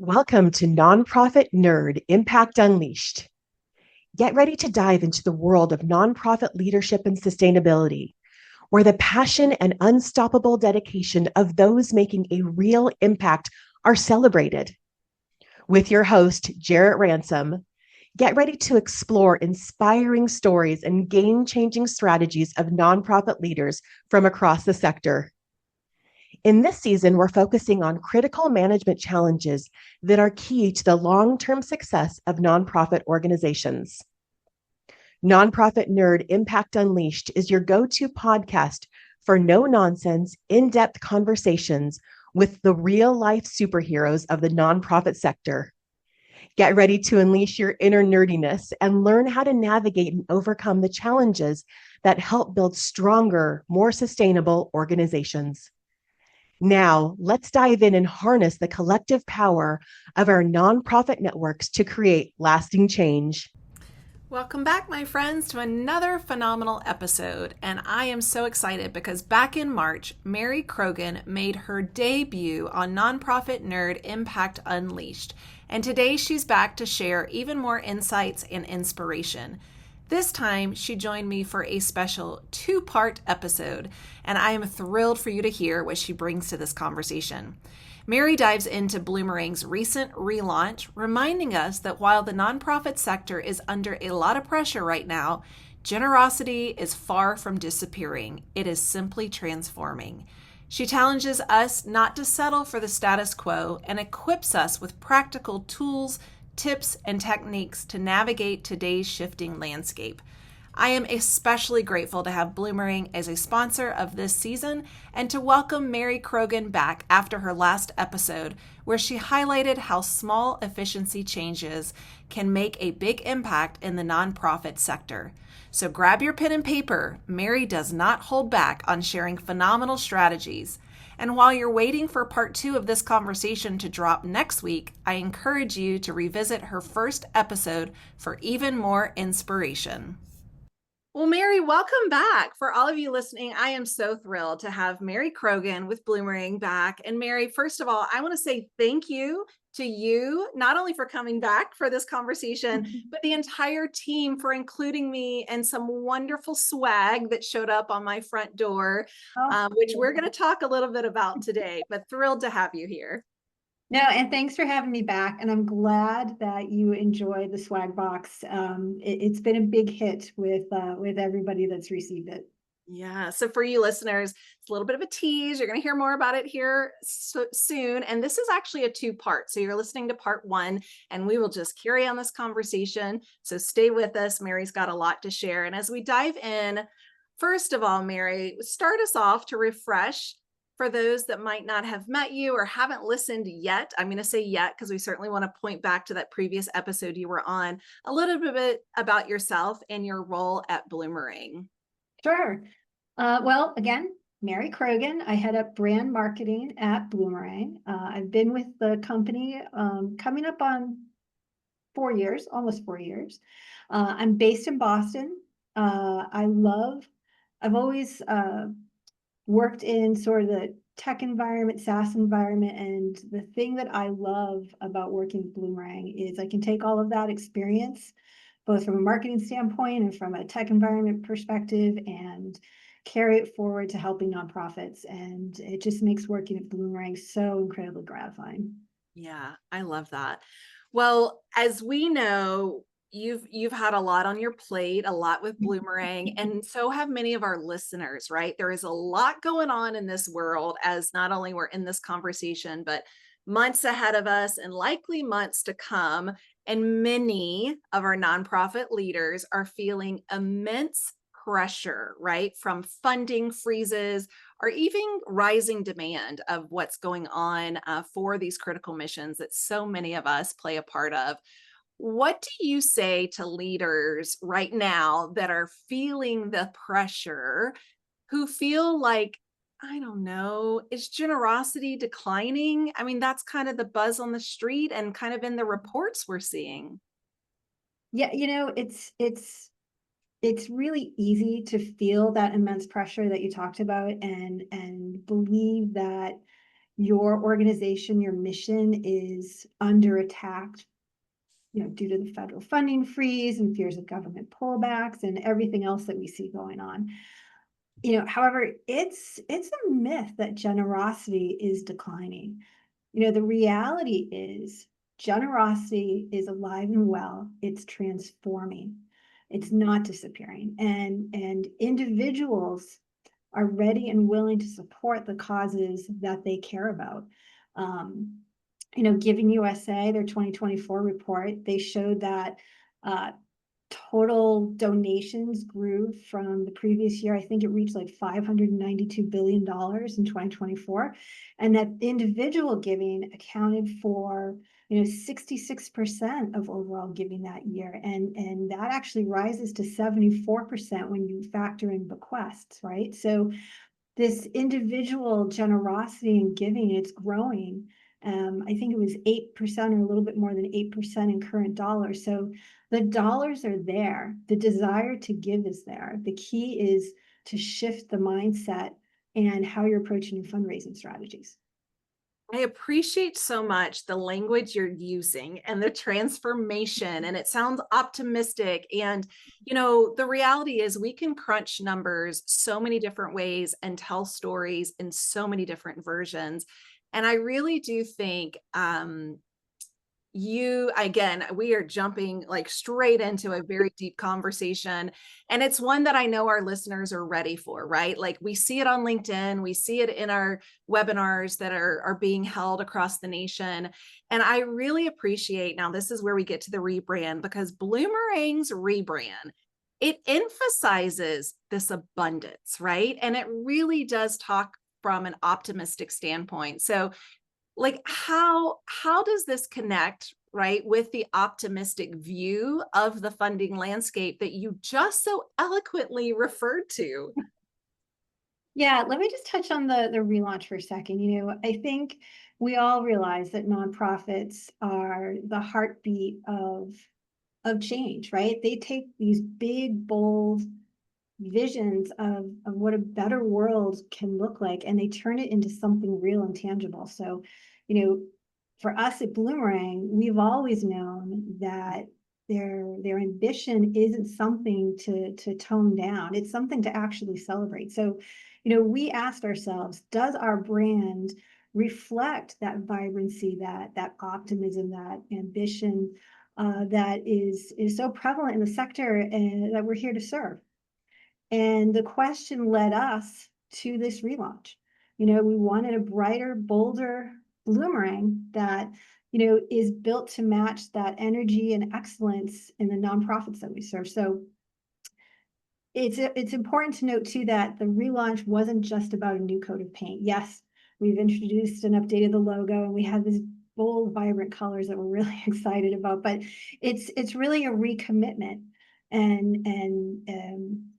Welcome to Nonprofit Nerd Impact Unleashed. Get ready to dive into the world of nonprofit leadership and sustainability, where the passion and unstoppable dedication of those making a real impact are celebrated. With your host, Jarrett Ransom, get ready to explore inspiring stories and game changing strategies of nonprofit leaders from across the sector. In this season, we're focusing on critical management challenges that are key to the long-term success of nonprofit organizations. Nonprofit Nerd Impact Unleashed is your go-to podcast for no-nonsense, in-depth conversations with the real-life superheroes of the nonprofit sector. Get ready to unleash your inner nerdiness and learn how to navigate and overcome the challenges that help build stronger, more sustainable organizations. Now, let's dive in and harness the collective power of our nonprofit networks to create lasting change. Welcome back, my friends, to another phenomenal episode. And I am so excited because back in March, Mary Crogan made her debut on Nonprofit Nerd Impact Unleashed. And today she's back to share even more insights and inspiration. This time, she joined me for a special two-part episode, and I am thrilled for you to hear what she brings to this conversation. Mary dives into Bloomerang's recent relaunch, reminding us that while the nonprofit sector is under a lot of pressure right now, generosity is far from disappearing. It is simply transforming. She challenges us not to settle for the status quo and equips us with practical tools, tips, and techniques to navigate today's shifting landscape. I am especially grateful to have Bloomerang as a sponsor of this season and to welcome Mary Crogan back after her last episode, where she highlighted how small efficiency changes can make a big impact in the nonprofit sector. So grab your pen and paper. Mary does not hold back on sharing phenomenal strategies. And while you're waiting for part 2 of this conversation to drop next week, I encourage you to revisit her first episode for even more inspiration. Well, Mary, welcome back. For all of you listening, I am so thrilled to have Mary Crogan with Bloomerang back. And Mary, first of all, I want to say thank you to you, not only for coming back for this conversation, but the entire team for including me and some wonderful swag that showed up on my front door, which we're going to talk a little bit about today, but thrilled to have you here. No, and thanks for having me back. And I'm glad that you enjoyed the swag box. It's been a big hit with everybody that's received it. Yeah. So for you listeners, it's a little bit of a tease. You're going to hear more about it here soon. And this is actually a two-part. So you're listening to part 1, and we will just carry on this conversation. So stay with us. Mary's got a lot to share. And as we dive in, first of all, Mary, start us off to refresh for those that might not have met you or haven't listened yet. I'm going to say yet because we certainly want to point back to that previous episode you were on, a little bit about yourself and your role at Bloomerang. Sure. Well, again, Mary Crogan. I head up brand marketing at Bloomerang. I've been with the company coming up on 4 years, almost 4 years. I'm based in Boston. I've always worked in sort of the tech environment, SaaS environment. And the thing that I love about working with Bloomerang is I can take all of that experience, both from a marketing standpoint and from a tech environment perspective, and carry it forward to helping nonprofits. And it just makes working at Bloomerang so incredibly gratifying. Yeah, I love that. Well, as we know, you've had a lot on your plate, a lot with Bloomerang, and so have many of our listeners, right? There is a lot going on in this world, as not only we're in this conversation, but months ahead of us and likely months to come. And many of our nonprofit leaders are feeling immense pressure, right? From funding freezes or even rising demand of what's going on for these critical missions that so many of us play a part of. What do you say to leaders right now that are feeling the pressure, who feel like, I don't know, is generosity declining? I mean, that's kind of the buzz on the street and kind of in the reports we're seeing. Yeah, it's really easy to feel that immense pressure that you talked about and believe that your organization, your mission is under attack, due to the federal funding freeze and fears of government pullbacks and everything else that we see going on. However, it's a myth that generosity is declining. The reality is generosity is alive and well. It's transforming. It's not disappearing. And individuals are ready and willing to support the causes that they care about. Giving USA, their 2024 report, they showed that total donations grew from the previous year. I think it reached like $592 billion in 2024. And that individual giving accounted for 66% of overall giving that year. And that actually rises to 74% when you factor in bequests, right? So this individual generosity and giving, it's growing. I think it was 8% or a little bit more than 8% in current dollars. So the dollars are there. The desire to give is there. The key is to shift the mindset and how you're approaching your fundraising strategies. I appreciate so much the language you're using and the transformation, and it sounds optimistic. And, the reality is we can crunch numbers so many different ways and tell stories in so many different versions. And I really do think, we are jumping like straight into a very deep conversation, and it's one that I know our listeners are ready for, right? Like we see it on LinkedIn, we see it in our webinars that are being held across the nation. And I really appreciate, now this is where we get to the rebrand, because Bloomerang's rebrand, it emphasizes this abundance, right? And it really does talk from an optimistic standpoint. So like how does this connect, right, with the optimistic view of the funding landscape that you just so eloquently referred to? Yeah, let me just touch on the relaunch for a second. I think we all realize that nonprofits are the heartbeat of change, right? They take these big, bold visions of what a better world can look like, and they turn it into something real and tangible. So, for us at Bloomerang, we've always known that their ambition isn't something to tone down. It's something to actually celebrate. So, we asked ourselves, does our brand reflect that vibrancy, that optimism, that ambition that is so prevalent in the sector and that we're here to serve? And the question led us to this relaunch. We wanted a brighter, bolder Bloomerang that, is built to match that energy and excellence in the nonprofits that we serve. So it's important to note too that the relaunch wasn't just about a new coat of paint. Yes, we've introduced and updated the logo, and we have this bold, vibrant colors that we're really excited about, but it's really a recommitment and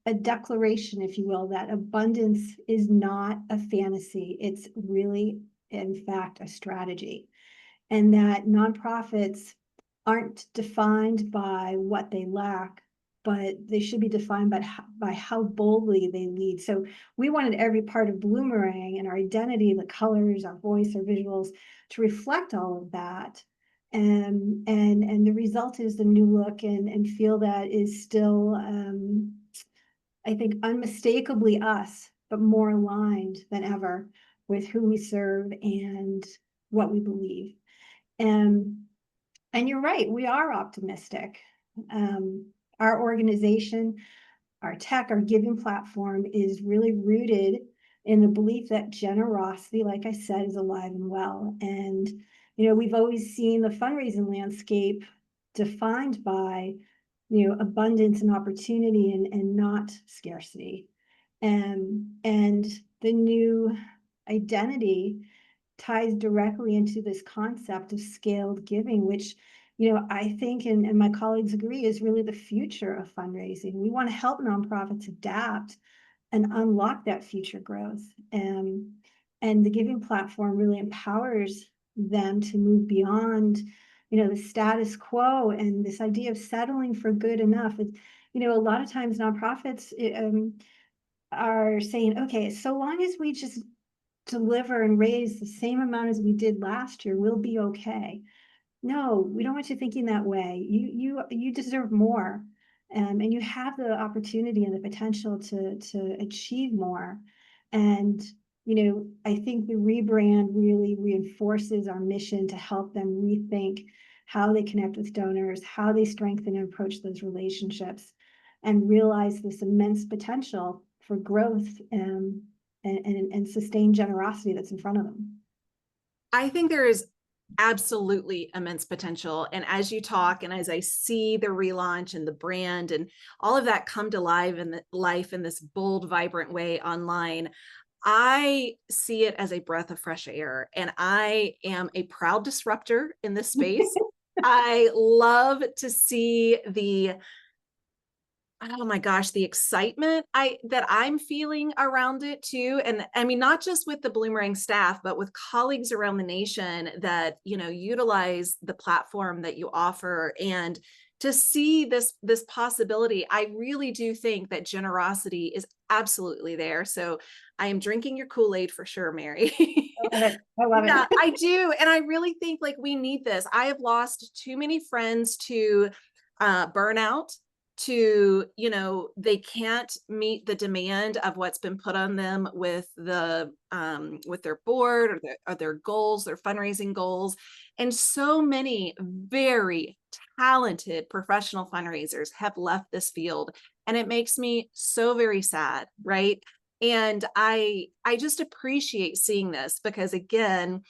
a declaration, if you will, that abundance is not a fantasy. It's really, in fact, a strategy, and that nonprofits aren't defined by what they lack, but they should be defined by how boldly they lead. So we wanted every part of Bloomerang and our identity, the colors, our voice, our visuals, to reflect all of that. And the result is the new look and feel that is still, I think, unmistakably us, but more aligned than ever with who we serve and what we believe. And you're right, we are optimistic. Our organization, our tech, our giving platform is really rooted in the belief that generosity, like I said, is alive and well. And, we've always seen the fundraising landscape defined by, abundance and opportunity and not scarcity. And the new identity ties directly into this concept of scaled giving, which, I think, and my colleagues agree, is really the future of fundraising. We want to help nonprofits adapt and unlock that future growth. And the giving platform really empowers them to move beyond, the status quo and this idea of settling for good enough. A lot of times nonprofits are saying, okay, so long as we just deliver and raise the same amount as we did last year, we'll be okay. No, we don't want you thinking that way. You deserve more. And you have the opportunity and the potential to achieve more. And, I think the rebrand really reinforces our mission to help them rethink how they connect with donors, how they strengthen and approach those relationships, and realize this immense potential for growth and sustained generosity that's in front of them. I think there is absolutely immense potential. And as you talk, and as I see the relaunch and the brand and all of that come to life in this bold, vibrant way online, I see it as a breath of fresh air. And I am a proud disruptor in this space. I love to see oh my gosh, the excitement that I'm feeling around it too. And I mean, not just with the Bloomerang staff, but with colleagues around the nation that, utilize the platform that you offer. And to see this possibility, I really do think that generosity is absolutely there. So I am drinking your Kool-Aid for sure, Mary. I love it. I love Yeah, it. I do. And I really think like we need this. I have lost too many friends to burnout, to, they can't meet the demand of what's been put on them with with their board or their goals, their fundraising goals. And so many very talented professional fundraisers have left this field, and it makes me so very sad, right? And I just appreciate seeing this, because again,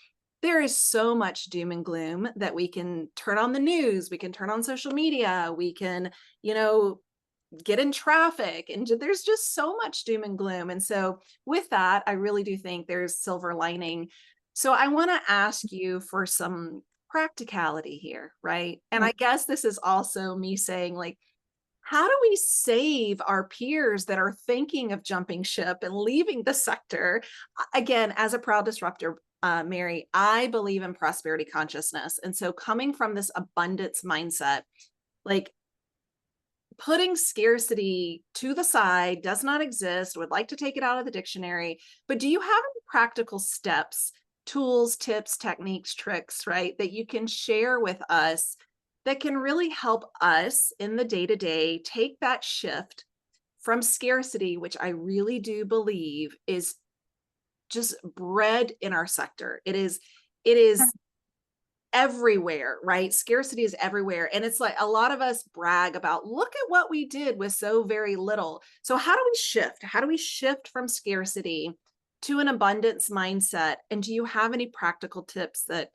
there is so much doom and gloom that we can turn on the news, we can turn on social media, we can, get in traffic, and there's just so much doom and gloom. And so with that, I really do think there's silver lining. So I want to ask you for some practicality here, right? And I guess this is also me saying, like, how do we save our peers that are thinking of jumping ship and leaving the sector? Again, as a proud disruptor, Mary, I believe in prosperity consciousness. And so coming from this abundance mindset, like putting scarcity to the side, does not exist, would like to take it out of the dictionary. But do you have any practical steps, tools, tips, techniques, tricks, right, that you can share with us that can really help us in the day-to-day take that shift from scarcity, which I really do believe is just bred in our sector? It is everywhere, right? Scarcity is everywhere. And it's like a lot of us brag about, look at what we did with so very little. So how do we shift? How do we shift from scarcity to an abundance mindset? And do you have any practical tips that,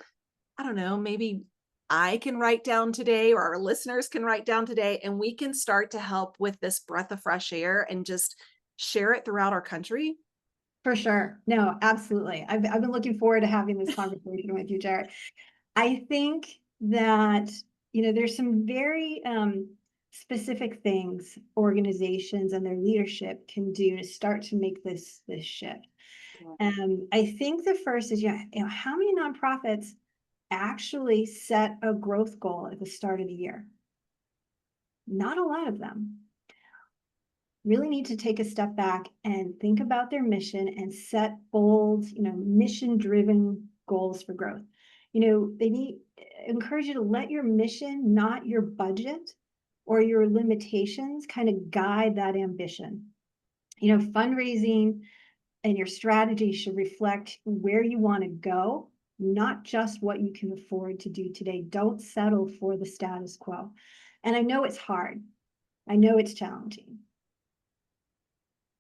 I don't know, maybe I can write down today, or our listeners can write down today, and we can start to help with this breath of fresh air and just share it throughout our country? For sure. No, absolutely. I've been looking forward to having this conversation with you, Jarrett. I think that, there's some very specific things organizations and their leadership can do to start to make this shift. I think the first is, how many nonprofits actually set a growth goal at the start of the year? Not a lot of them. Really need to take a step back and think about their mission and set bold, mission-driven goals for growth. They encourage you to let your mission, not your budget or your limitations, kind of guide that ambition. Fundraising and your strategy should reflect where you want to go, not just what you can afford to do today. Don't settle for the status quo. And I know it's hard. I know it's challenging.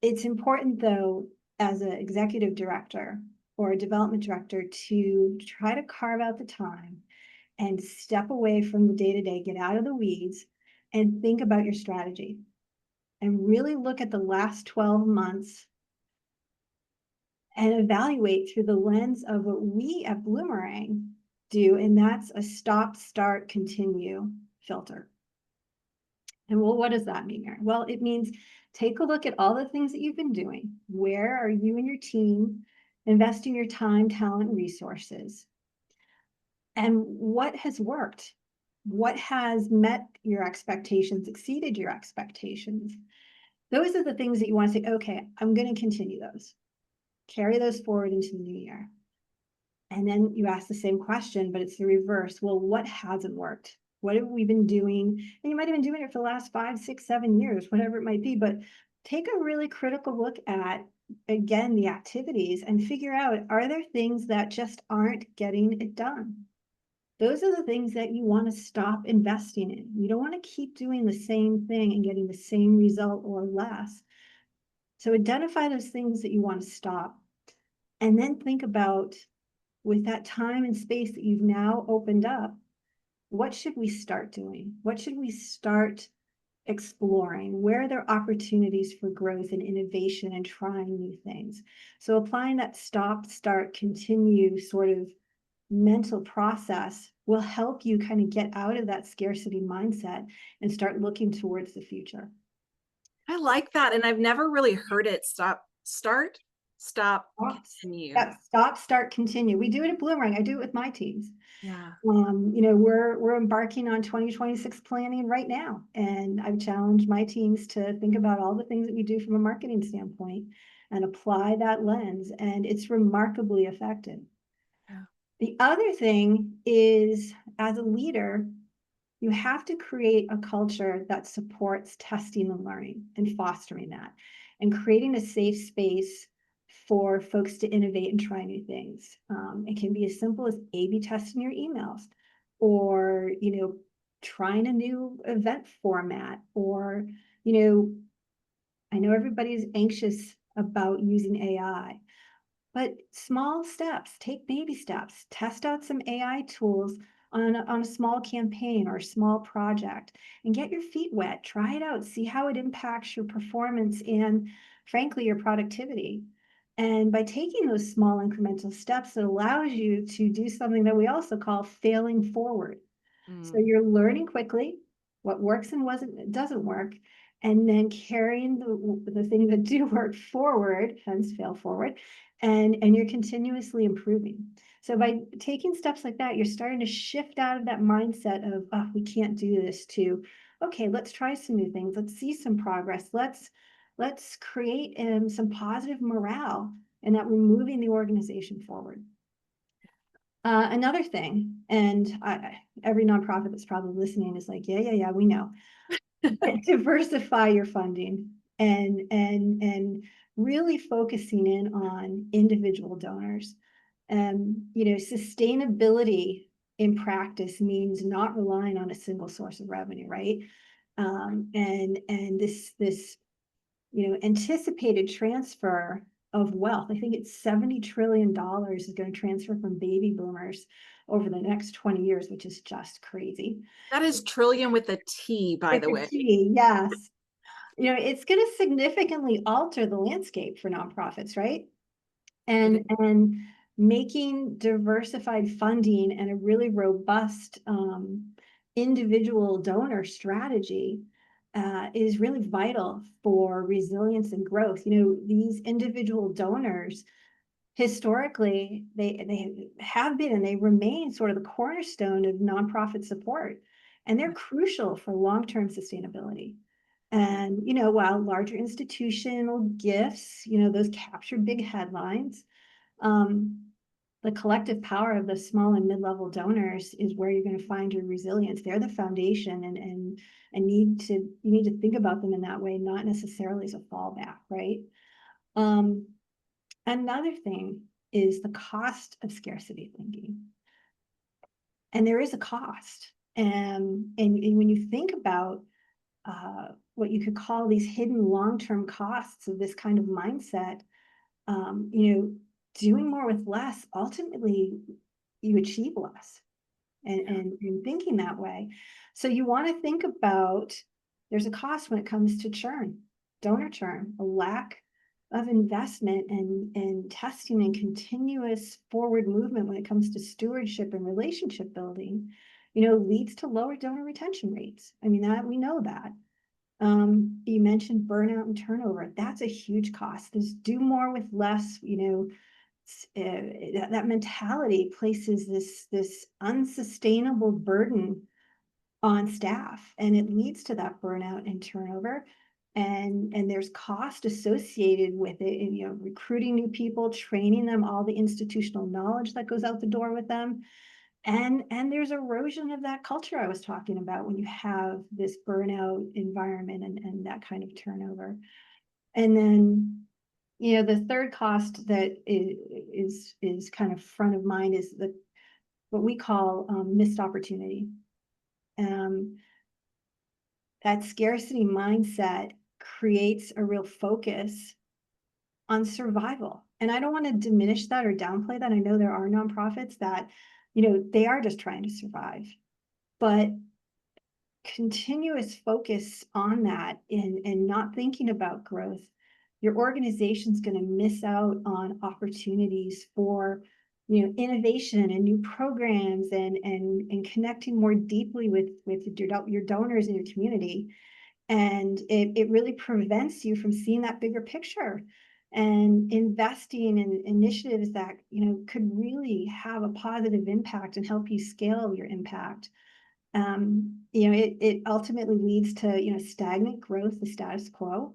It's important, though, as an executive director or a development director, to try to carve out the time and step away from the day-to-day, get out of the weeds, and think about your strategy. And really look at the last 12 months and evaluate through the lens of what we at Bloomerang do, and that's a stop, start, continue filter. And well, what does that mean, Mary? Well, it means take a look at all the things that you've been doing. Where are you and your team investing your time, talent, and resources? And what has worked? What has met your expectations, exceeded your expectations? Those are the things that you want to say, okay, I'm going to continue those. Carry those forward into the new year. And then you ask the same question, but it's the reverse. Well, what hasn't worked? What have we been doing? And you might have been doing it for the last 5, 6, 7 years, whatever it might be, but take a really critical look at, again, the activities and figure out, are there things that just aren't getting it done? Those are the things that you want to stop investing in. You don't want to keep doing the same thing and getting the same result or less. So identify those things that you want to stop, and then think about, with that time and space that you've now opened up, what should we start doing? What should we start exploring? Where are there opportunities for growth and innovation and trying new things? So applying that stop, start, continue sort of mental process will help you kind of get out of that scarcity mindset and start looking towards the future. I like that. And I've never really heard it. Stop, start, stop, continue. Yeah, stop, start, continue. We do it at Bloomerang. I do it with my teams. Yeah. We're embarking on 2026 planning right now, and I've challenged my teams to think about all the things that we do from a marketing standpoint and apply that lens, and it's remarkably effective. Yeah. The other thing is, as a leader, you have to create a culture that supports testing and learning and fostering that, and creating a safe space for folks to innovate and try new things. It can be as simple as A/B testing your emails, or trying a new event format, or I know everybody's anxious about using AI. But small steps, take baby steps, test out some AI tools on a small campaign or a small project, and get your feet wet. Try it out, see how it impacts your performance and, frankly, your productivity. And by taking those small incremental steps, it allows you to do something that we also call failing forward. So you're learning quickly what works and doesn't work, and then carrying the things that do work forward, hence fail forward, and you're continuously improving. So by taking steps like that, you're starting to shift out of that mindset of, oh, we can't do this, to, okay, let's try some new things. Let's see some progress. Let's create some positive morale, and that we're moving the organization forward. Another thing, and every nonprofit that's probably listening is like, yeah, we know. Diversify your funding, and really focusing in on individual donors. Sustainability in practice means not relying on a single source of revenue, right? And this anticipated transfer of wealth. I think it's $70 trillion is going to transfer from baby boomers over the next 20 years, which is just crazy. That is trillion with a T, by the way. T, yes. It's going to significantly alter the landscape for nonprofits, right? And making diversified funding and a really robust individual donor strategy is really vital for resilience and growth. These individual donors, historically, they have been and they remain sort of the cornerstone of nonprofit support, and they're crucial for long-term sustainability. And while larger institutional gifts, those capture big headlines, the collective power of the small and mid-level donors is where you're going to find your resilience. They're the foundation, and you need to think about them in that way, not necessarily as a fallback, right? Another thing is the cost of scarcity thinking. And there is a cost. And when you think about what you could call these hidden long-term costs of this kind of mindset, doing more with less, ultimately you achieve less, and thinking that way. So you want to think about, there's a cost when it comes to churn, donor churn, a lack of investment and testing and continuous forward movement when it comes to stewardship and relationship building, leads to lower donor retention rates. I mean, that we know that. You mentioned burnout and turnover. That's a huge cost. There's do more with less, that mentality places this unsustainable burden on staff, and it leads to that burnout and turnover. and there's cost associated with it, and, you know, recruiting new people, training them, all the institutional knowledge that goes out the door with them. And there's erosion of that culture I was talking about when you have this burnout environment and that kind of turnover. And then, you know, the third cost that is kind of front of mind is the what we call missed opportunity. Um, that scarcity mindset creates a real focus on survival. And I don't want to diminish that or downplay that. I know there are nonprofits that, you know, they are just trying to survive, but continuous focus on that and not thinking about growth, your organization's going to miss out on opportunities for, you know, innovation and new programs and connecting more deeply with your donors in your community. And it really prevents you from seeing that bigger picture and investing in initiatives that, you know, could really have a positive impact and help you scale your impact. You know, it ultimately leads to, you know, stagnant growth, the status quo,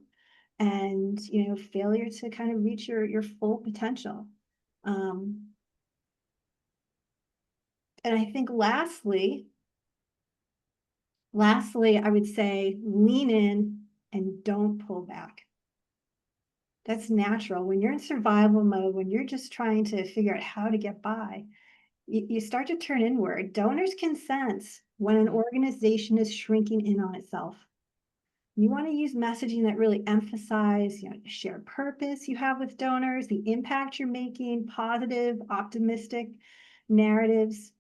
and, you know, failure to kind of reach your full potential. And I think lastly, I would say lean in and don't pull back. That's natural. When you're in survival mode, when you're just trying to figure out how to get by, you start to turn inward. Donors can sense when an organization is shrinking in on itself. You want to use messaging that really emphasize, you know, the shared purpose you have with donors, the impact you're making, positive, optimistic narratives.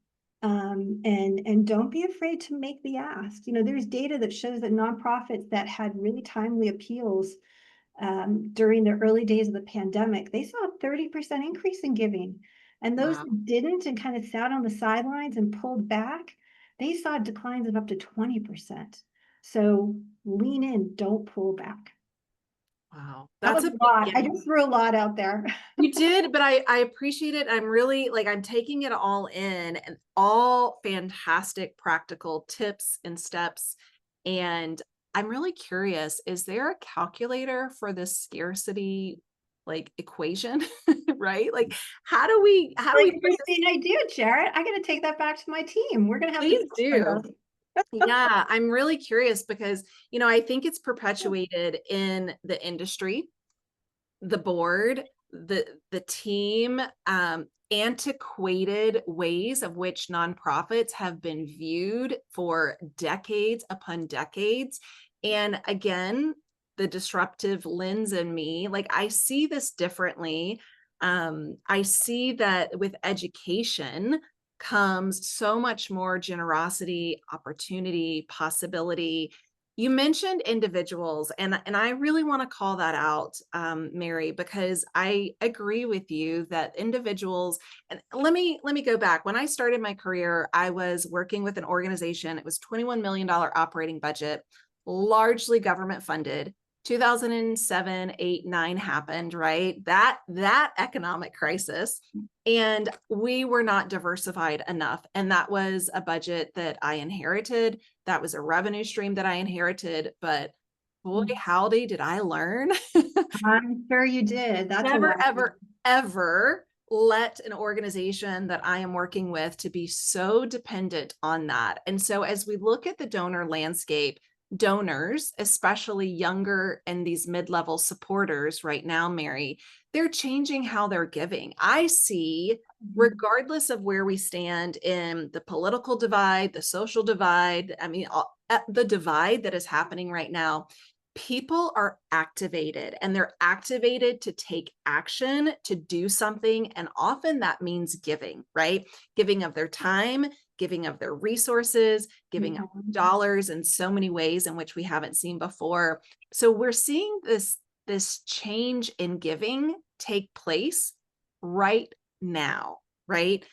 And don't be afraid to make the ask. You know, there's data that shows that nonprofits that had really timely appeals during the early days of the pandemic, they saw a 30% increase in giving. And those Wow. that didn't and kind of sat on the sidelines and pulled back, they saw declines of up to 20%. So lean in, don't pull back. Wow. That That's was a a lot. big, I yeah. just threw a lot out there. You did, but I appreciate it. I'm really like, I'm taking it all in and all fantastic practical tips and steps. And I'm really curious, is there a calculator for this scarcity like equation, right? Like how do we put this? Interesting idea, Jarrett. I got to take that back to my team. We're going to have to Please do. Yeah, I'm really curious because, you know, I think it's perpetuated in the industry, the board, the team, antiquated ways of which nonprofits have been viewed for decades upon decades. And again, the disruptive lens in me, like I see this differently. I see that with education comes so much more generosity, opportunity, possibility. You mentioned individuals, and I really want to call that out, Mary, because I agree with you that individuals. And let me go back. When I started my career, I was working with an organization. It was $21 million operating budget, largely government funded. 2007, 8, 9 happened, right? That economic crisis, and we were not diversified enough. And that was a budget that I inherited. That was a revenue stream that I inherited. But boy, howdy, did I learn. I'm sure you did. That's a Never, lot. ever, ever let an organization that I am working with to be so dependent on that. And so as we look at the donor landscape, donors, especially younger and these mid-level supporters right now, Mary, they're changing how they're giving. I see, regardless of where we stand in the political divide, the social divide, I mean, the divide that is happening right now, people are activated, and they're activated to take action, to do something. And often that means giving, right? Giving of their time, giving of their resources, giving of dollars in so many ways in which we haven't seen before. So we're seeing this change in giving take place right now, right?